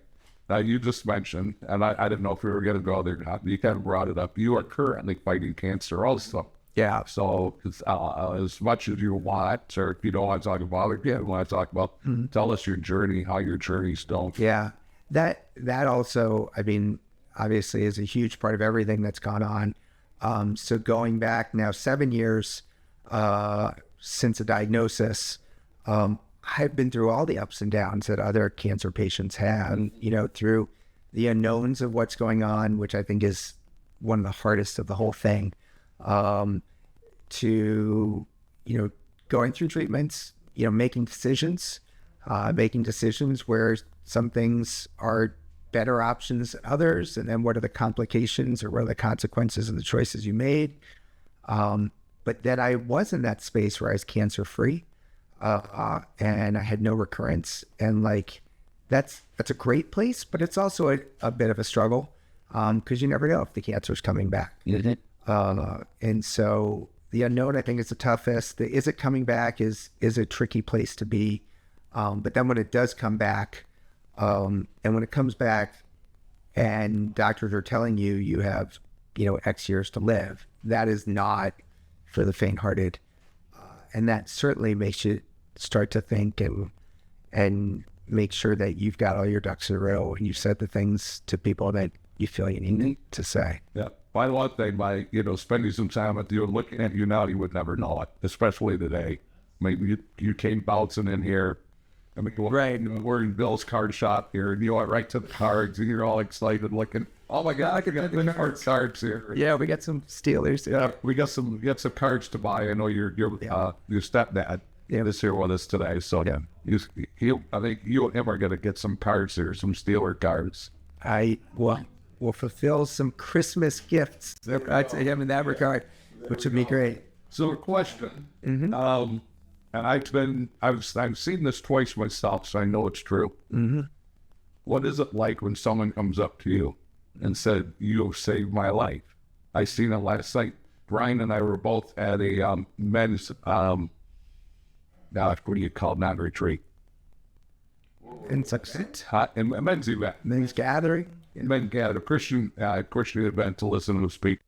Speaker 1: You just mentioned, and I didn't know if we were going to go there. You kind of brought it up. You are currently fighting cancer also.
Speaker 2: Yeah.
Speaker 1: So as much as you want, or if you don't want to talk about it, you want to talk about, tell us your journey, how your journey's going.
Speaker 2: Yeah. That also, I mean, obviously is a huge part of everything that's gone on. So going back now 7 years since a diagnosis, I've been through all the ups and downs that other cancer patients have, you know, through the unknowns of what's going on, which I think is one of the hardest of the whole thing, to, you know, going through treatments, you know, making decisions where some things are better options than others, and then what are the complications or what are the consequences of the choices you made. But that I was in that space where I was cancer free, and I had no recurrence, and like that's a great place, but it's also a bit of a struggle because you never know if the cancer is coming back. And so the unknown, I think, is the toughest. The is it coming back is a tricky place to be. But then when it does come back, and when it comes back and doctors are telling you you have, you know, X years to live, that is not for the faint-hearted. And that certainly makes you start to think and make sure that you've got all your ducks in a row and you said the things to people that you feel you need to say.
Speaker 1: Yeah. By one thing, by, you know, spending some time with you and looking at you now, you would never know it, especially today. Maybe you came bouncing in here. I mean, we're in Bill's card shop here, and you went right to the cards, and you're all excited, looking, oh my God, I can get the cards here.
Speaker 2: Yeah, we got some Steelers.
Speaker 1: Yeah, we got some cards to buy. I know your stepdad is here with us today, so I think you and him are going to get some cards here, some Steeler cards.
Speaker 2: I will fulfill some Christmas gifts to him in that regard, which would be great.
Speaker 1: So a question, and I've seen this twice myself, so I know it's true. What is it like when someone comes up to you and said, "You saved my life"? I seen it last night. Brian and I were both at a men's what do you call it? Not retreat.
Speaker 2: It's like
Speaker 1: And men's event.
Speaker 2: men's gathering.
Speaker 1: Men gather, a Christian event to listen to speak.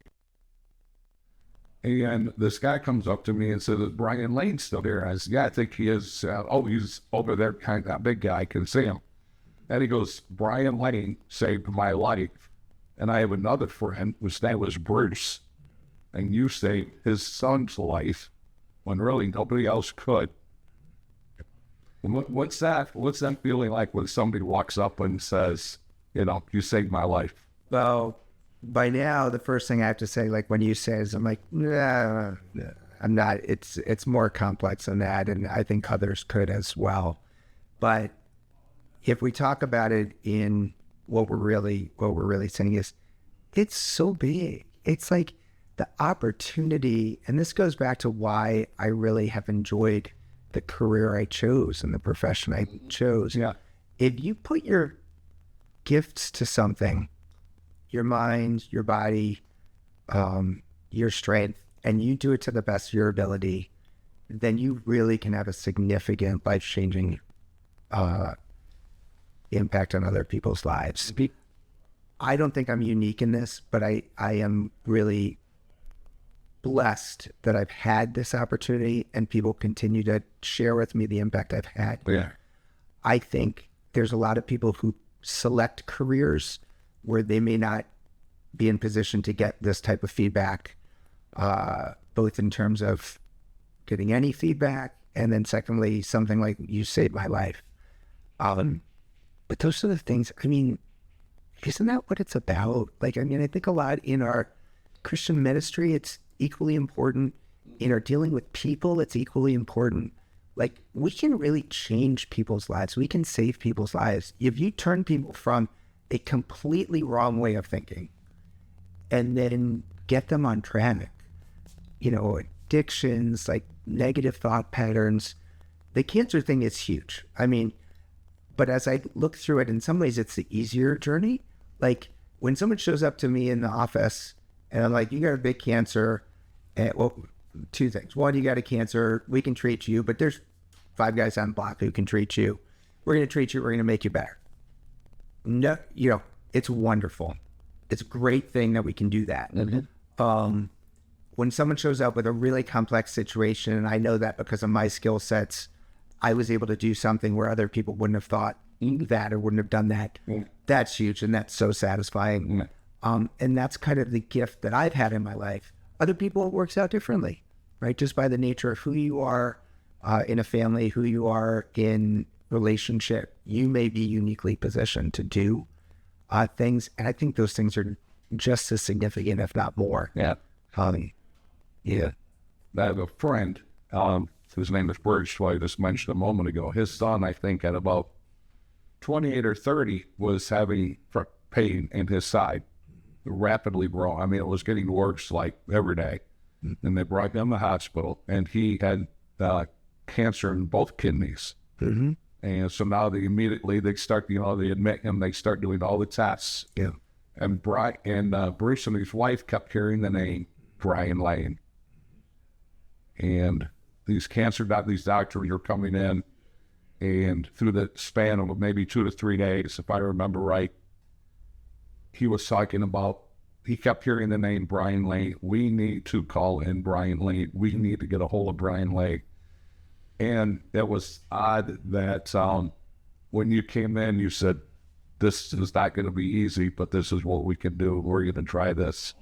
Speaker 1: And this guy comes up to me and says, "Is Brian Lane still there?" I said, "Yeah, I think he is." He's over there, kind of that big guy. I can see him. And he goes, "Brian Lane saved my life. And I have another friend whose name was Bruce. And you saved his son's life when really nobody else could." What's that feeling like when somebody walks up and says, you know, "You saved my life"?
Speaker 2: Well, by now, the first thing I have to say, like when you say is, I'm like, nah, I'm not. It's more complex than that, and I think others could as well. But if we talk about it in what we're really saying is, it's so big. It's like the opportunity, and this goes back to why I really have enjoyed the career I chose and the profession I chose.
Speaker 1: Yeah.
Speaker 2: If you put your gifts to something, your mind, your body, your strength, and you do it to the best of your ability, then you really can have a significant life-changing impact on other people's lives. I don't think I'm unique in this, but I am really blessed that I've had this opportunity and people continue to share with me the impact I've had.
Speaker 1: Yeah.
Speaker 2: I think there's a lot of people who select careers where they may not be in position to get this type of feedback, both in terms of getting any feedback, and then secondly, something like "you saved my life." But those are the things, I mean, isn't that what it's about? Like, I mean, I think a lot in our Christian ministry, it's equally important. In our dealing with people, it's equally important. Like, we can really change people's lives. We can save people's lives. If you turn people from a completely wrong way of thinking and then get them on track, you know, addictions, like negative thought patterns, the cancer thing is huge. I mean, but as I look through it, in some ways, it's the easier journey. Like, when someone shows up to me in the office and I'm like, "You got a big cancer," and, well, two things. One, you got a cancer, we can treat you, but there's 5 guys on the block who can treat you. We're going to treat you, we're going to make you better. No, you know, it's wonderful. It's a great thing that we can do that. when someone shows up with a really complex situation, and I know that because of my skill sets, I was able to do something where other people wouldn't have thought that or wouldn't have done that. That's huge, and that's so satisfying. And that's kind of the gift that I've had in my life. Other people, it works out differently, right? Just by the nature of who you are in a family, who you are in relationship, you may be uniquely positioned to do things. And I think those things are just as significant, if not more.
Speaker 1: Yeah.
Speaker 2: Yeah.
Speaker 1: I have a friend, his name is Bruce, who I just mentioned a moment ago. His son, I think, at about 28 or 30, was having pain in his side, rapidly growing. I mean, it was getting worse like every day. And they brought him to the hospital, and he had cancer in both kidneys. And so now they start, they admit him, they start doing all the tests.
Speaker 2: Yeah.
Speaker 1: And Bruce and his wife kept hearing the name Brian Lane. And these doctors are coming in, and through the span of maybe 2 to 3 days, if I remember right, he was talking about, he kept hearing the name Brian Lane. We need to call in Brian Lane. We need to get a hold of Brian Lane. And it was odd that when you came in, you said, this is not going to be easy, but this is what we can do. We're going to try this.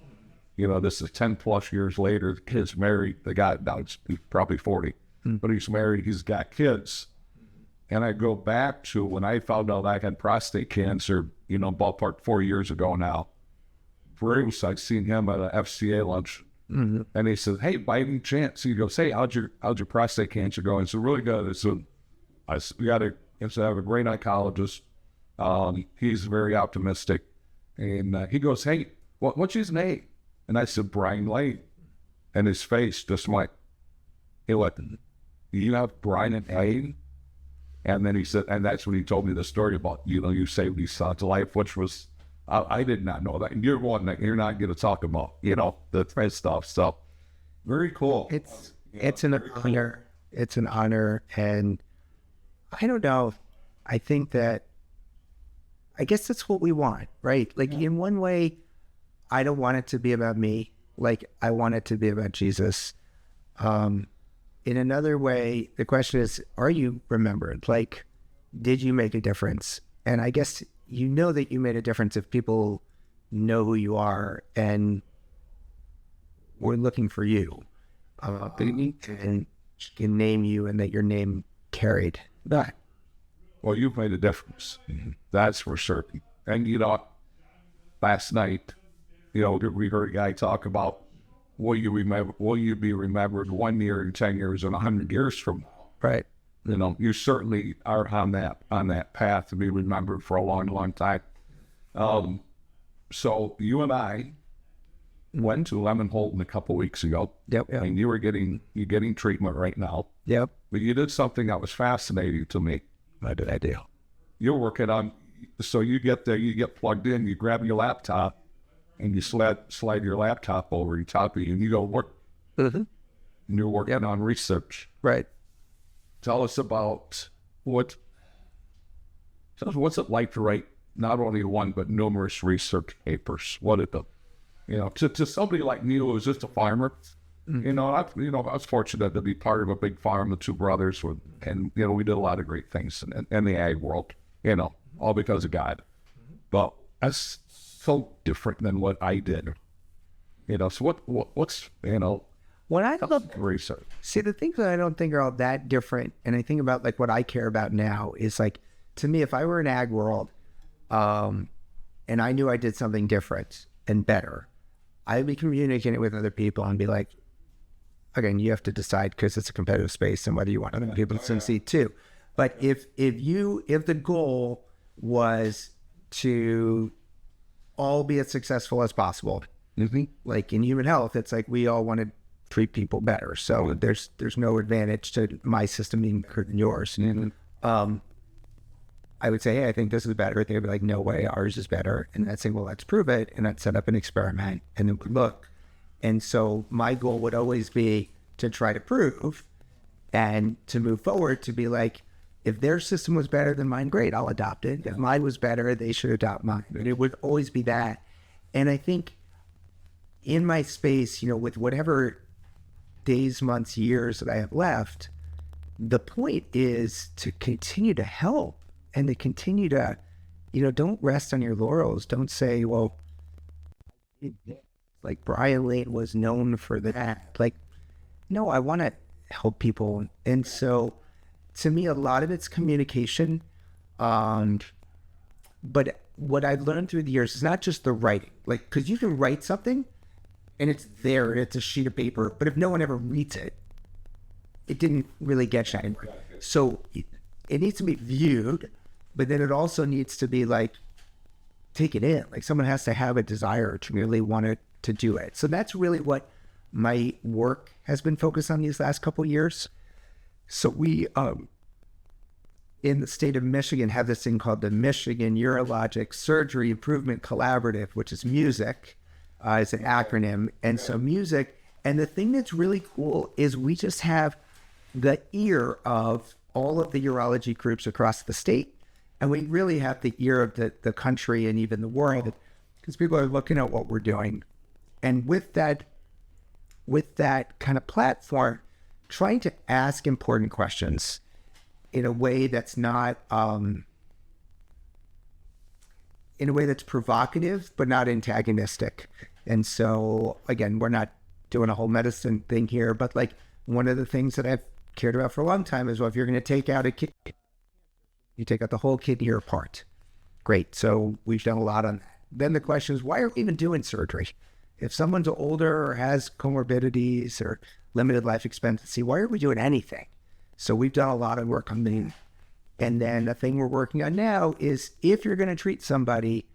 Speaker 1: This is 10 plus years later. The kid's married. The guy, now he's probably 40, but he's married. He's got kids. And I go back to when I found out I had prostate cancer, ballpark 4 years ago now. Bruce, I'd seen him at an FCA lunch. And he said, hey, by any chance, he goes, hey, how'd your prostate cancer go? And it's really good. I said, we have a great oncologist. He's very optimistic. And he goes, hey, what's his name? And I said, Brian Lane. And his face just went, you have Brian Lane? And then he said, and that's when he told me the story about, you saved his son's life, which was, I did not know that. And you're one that you're not going to talk about, the stuff. So very cool.
Speaker 2: It's an honor. It's an honor. And I don't know. I think that, I guess that's what we want, right? Like in one way, I don't want it to be about me. Like I want it to be about Jesus. In another way, the question is, are you remembered? Like, did you make a difference? And I guess that you made a difference if people know who you are and we're looking for you. And can name you and that your name carried that.
Speaker 1: Well, you've made a difference. That's for certain. And, last night, we heard a guy talk about, will you be remembered 1 year and 10 years and 100 years from now?
Speaker 2: Right.
Speaker 1: You certainly are on that path to be remembered for a long, long time. So you and I went to Lemon Holton a couple weeks ago.
Speaker 2: Yep.
Speaker 1: And you're getting treatment right now.
Speaker 2: Yep.
Speaker 1: But you did something that was fascinating to me.
Speaker 2: What did I do?
Speaker 1: You're working on, so you get there, you get plugged in, you grab your laptop, and you slide your laptop over your top of you, and you go work. And you're working on research.
Speaker 2: Right.
Speaker 1: Tell us about what's it like to write not only one but numerous research papers. What it to somebody like me who was just a farmer. I was fortunate to be part of a big farm. The two brothers and we did a lot of great things in the ag world. All because of God. But that's so different than what I did. So what's
Speaker 2: when I look
Speaker 1: research.
Speaker 2: See, the things that I don't think are all that different, and I think about like what I care about now is like, to me, if I were in ag world, and I knew I did something different and better, I'd be communicating with other people and be like, again, you have to decide because it's a competitive space and whether you want other people to succeed too. But if the goal was to all be as successful as possible, like in human health, it's like we all want to treat people better. So there's no advantage to my system being better than yours. I would say, hey, I think this is better. They'd be like, no way, ours is better. And I'd say, well, let's prove it. And I'd set up an experiment and then we'd look. And so my goal would always be to try to prove and to move forward to be like, if their system was better than mine, great, I'll adopt it. If mine was better, they should adopt mine. But it would always be that. And I think in my space, with whatever days, months, years that I have left, the point is to continue to help and to continue to, don't rest on your laurels. Don't say, well, like Brian Lane was known for that. Like, no, I want to help people. And so to me, a lot of it's communication. But what I've learned through the years is not just the writing, like, because you can write something and it's there, and it's a sheet of paper, but if no one ever reads it, it didn't really get you anywhere. So it needs to be viewed, but then it also needs to be like, take it in. Like someone has to have a desire to really want to do it. So that's really what my work has been focused on these last couple of years. So we, in the state of Michigan, have this thing called the Michigan Urologic Surgery Improvement Collaborative, which is MUSIC, is an acronym. And so MUSIC, and the thing that's really cool is we just have the ear of all of the urology groups across the state. And we really have the ear of the country and even the world, because people are looking at what we're doing. And with that kind of platform, trying to ask important questions in a way that's not, in a way that's provocative, but not antagonistic. And so, again, we're not doing a whole medicine thing here, but like one of the things that I've cared about for a long time is, well, if you're going to take out a kidney, you take out the whole kidney apart. Great. So we've done a lot on that. Then the question is, why are we even doing surgery? If someone's older or has comorbidities or limited life expectancy, why are we doing anything? So we've done a lot of work on that. And then the thing we're working on now is, if you're going to treat somebody,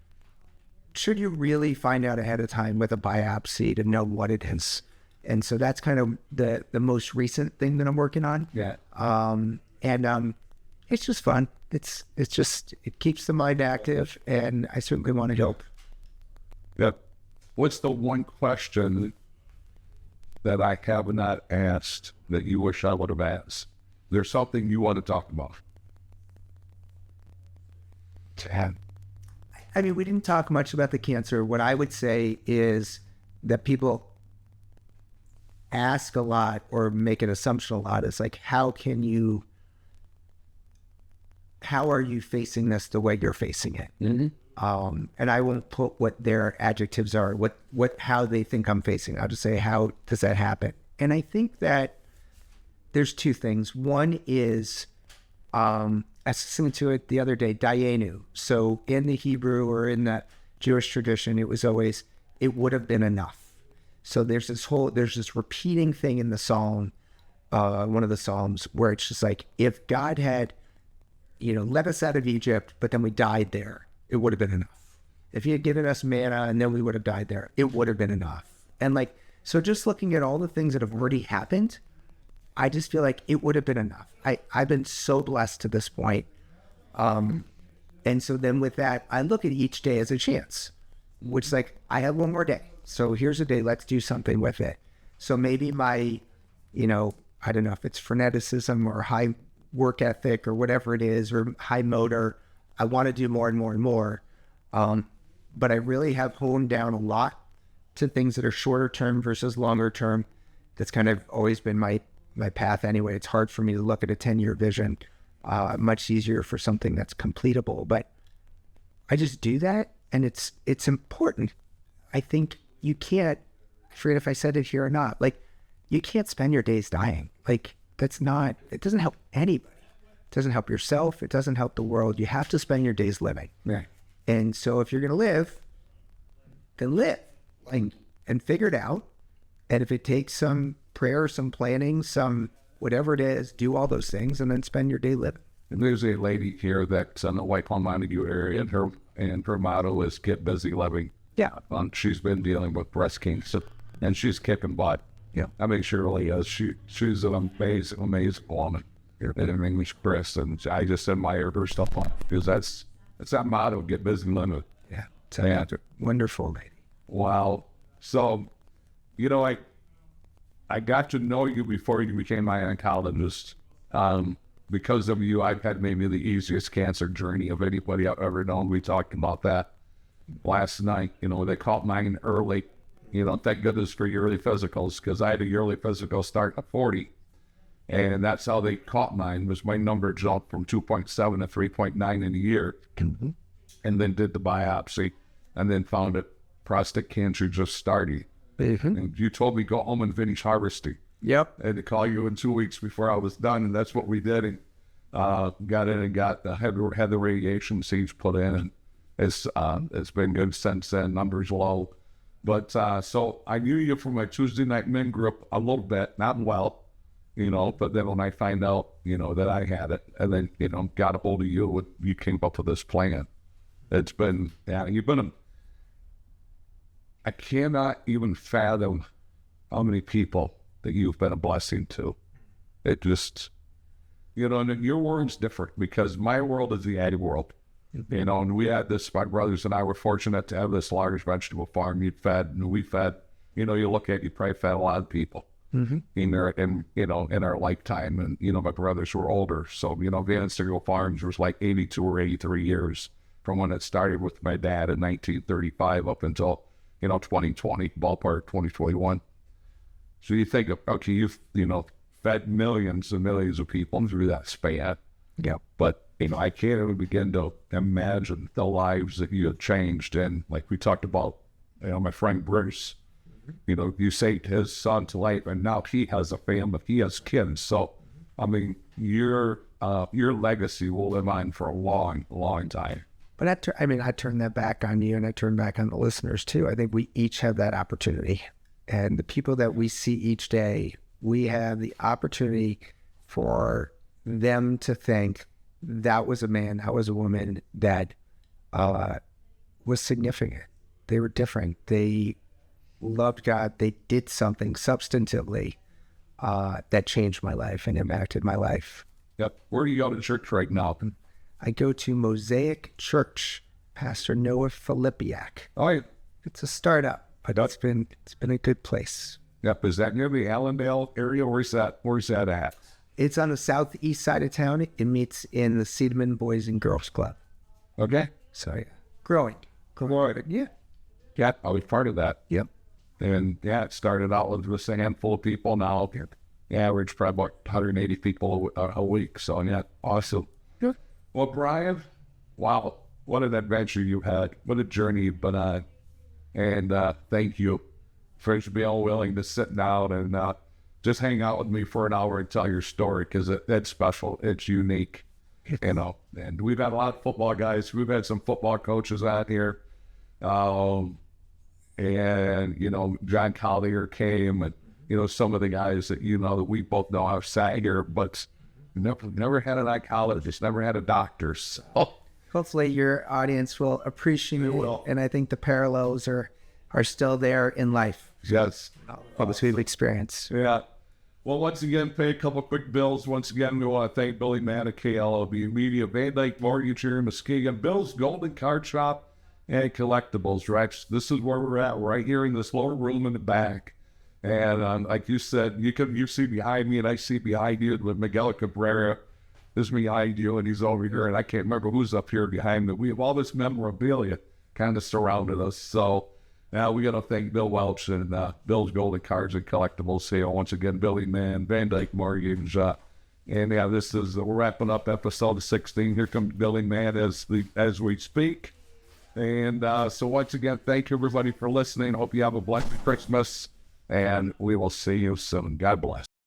Speaker 2: should you really find out ahead of time with a biopsy to know what it is? And so that's kind of the most recent thing that I'm working on.
Speaker 1: Yeah.
Speaker 2: It's just fun. It keeps the mind active, and I certainly want to help.
Speaker 1: Yeah. What's the one question that I have not asked that you wish I would have asked? There's something you want to talk about.
Speaker 2: I mean, we didn't talk much about the cancer. What I would say is that people ask a lot or make an assumption a lot. It's like, how are you facing this the way you're facing it?
Speaker 1: Mm-hmm.
Speaker 2: And I won't put what their adjectives are, how they think I'm facing it. I'll just say, how does that happen? And I think that there's two things. One is, I was listening to it the other day, Dayenu. So in the Hebrew or in the Jewish tradition, it was always, it would have been enough. So there's this repeating thing in the Psalm, one of the Psalms, where it's just like, if God had, let us out of Egypt, but then we died there, it would have been enough. If he had given us manna and then we would have died there, it would have been enough. And like, so just looking at all the things that have already happened, I just feel like it would have been enough. I've been so blessed to this point. And so then with that, I look at each day as a chance, which is like, I have one more day. So here's a day, let's do something with it. So maybe my, I don't know if it's freneticism or high work ethic or whatever it is, or high motor, I want to do more and more and more. But I really have honed down a lot to things that are shorter term versus longer term. That's kind of always been my path anyway. It's hard for me to look at a 10-year vision, much easier for something that's completable. But I just do that, and it's important. I think you can't, I forget if I said it here or not, like, you can't spend your days dying. Like, it doesn't help anybody. It doesn't help yourself. It doesn't help the world. You have to spend your days living.
Speaker 1: Right.
Speaker 2: And so if you're going to live, then live, and figure it out. And if it takes some prayer, some planning, some whatever it is, do all those things and then spend your day living.
Speaker 1: And there's a lady here that's in the White Palm Montague area, and her motto is "Get busy living."
Speaker 2: Yeah.
Speaker 1: She's been dealing with breast cancer, and she's kicking butt.
Speaker 2: Yeah.
Speaker 1: I mean, she really is. She's an amazing woman. In English press, and I just admire her stuff on, because that's that motto: get busy living.
Speaker 2: Yeah. It's a wonderful lady.
Speaker 1: Wow. So, I got to know you before you became my oncologist. Because of you, I've had maybe the easiest cancer journey of anybody I've ever known. We talked about that last night. They caught mine early. thank goodness for yearly physicals, because I had a yearly physical start at 40. And that's how they caught mine, was my number jumped from 2.7 to 3.9 in a year.
Speaker 2: Mm-hmm.
Speaker 1: And then did the biopsy, and then found that prostate cancer just started.
Speaker 2: Mm-hmm.
Speaker 1: And you told me go home and finish harvesting.
Speaker 2: Yep.
Speaker 1: I had to call you in 2 weeks before I was done, and that's what we did. And got in and had the radiation seeds put in, and it's been good since then. Numbers low, but so I knew you from my Tuesday night men group a little bit, not well, But then when I find out, that I had it, and then got a hold of you, you came up with this plan. It's been you've been I cannot even fathom how many people that you've been a blessing to. It just, and your world's different, because my world is the ag world, and we had this, my brothers and I were fortunate to have this large vegetable farm. We fed, you look at, you probably fed a lot of people in our lifetime. And, my brothers were older. So, Van Singel Farms was like 82 or 83 years from when it started with my dad in 1935 up until, 2020, ballpark 2021. So you think, okay, you've, fed millions and millions of people through that span.
Speaker 2: Yeah.
Speaker 1: But, I can't even begin to imagine the lives that you have changed. And like we talked about, my friend Bruce, you saved his son to life, and now he has a family, he has kids. So, I mean, your legacy will live on for a long, long time.
Speaker 2: But I turn that back on you, and I turn back on the listeners too. I think we each have that opportunity. And the people that we see each day, we have the opportunity for them to think that was a man, that was a woman that was significant. They were different. They loved God. They did something substantively that changed my life and impacted my life.
Speaker 1: Yep. Where do you go to church right now?
Speaker 2: I go to Mosaic Church, Pastor Noah Filipiak.
Speaker 1: Oh, yeah.
Speaker 2: It's a startup, but it's been a good place.
Speaker 1: Yep. Is that near the Allendale area? Where's that at?
Speaker 2: It's on the southeast side of town. It meets in the Cedarman Boys and Girls Club.
Speaker 1: Okay.
Speaker 2: So yeah, growing. Yeah.
Speaker 1: Yeah, I was part of that.
Speaker 2: Yep.
Speaker 1: And yeah, it started out with just a handful of people. Now, the average probably about 180 people a week. So yeah, awesome.
Speaker 2: Yeah.
Speaker 1: Well, Brian, wow, what an adventure you had. What a journey you've been on. And thank you for being willing to sit down and just hang out with me for an hour and tell your story, because it's special. It's unique, And we've had a lot of football guys. We've had some football coaches out here. And, John Collier came, and, some of the guys that, that we both know have sat here, but never had an oncologist, never had a doctor. So
Speaker 2: hopefully your audience will appreciate it. And I think the parallels are still there in life.
Speaker 1: Yes.
Speaker 2: For the sweet experience.
Speaker 1: Yeah. Well, once again, pay a couple quick bills. Once again, we want to thank Billy Mann at KLOB Media, Van Dyke Mortgage here in Muskegon, Bill's Golden Card Shop, and Collectibles, right? This is where we're at, right here in this little room in the back. And like you said, you see behind me, and I see behind you with Miguel Cabrera is behind you, and he's over here, and I can't remember who's up here behind me. We have all this memorabilia kind of surrounded us. So now we got to thank Bill Welch and Bill's Golden Cards and Collectibles sale. Once again, Billy Mann, Van Dyke Mortgage. And yeah, we're wrapping up episode 16. Here comes Billy Mann as we speak. And so once again, thank you everybody for listening. Hope you have a blessed Christmas, and we will see you soon. God bless.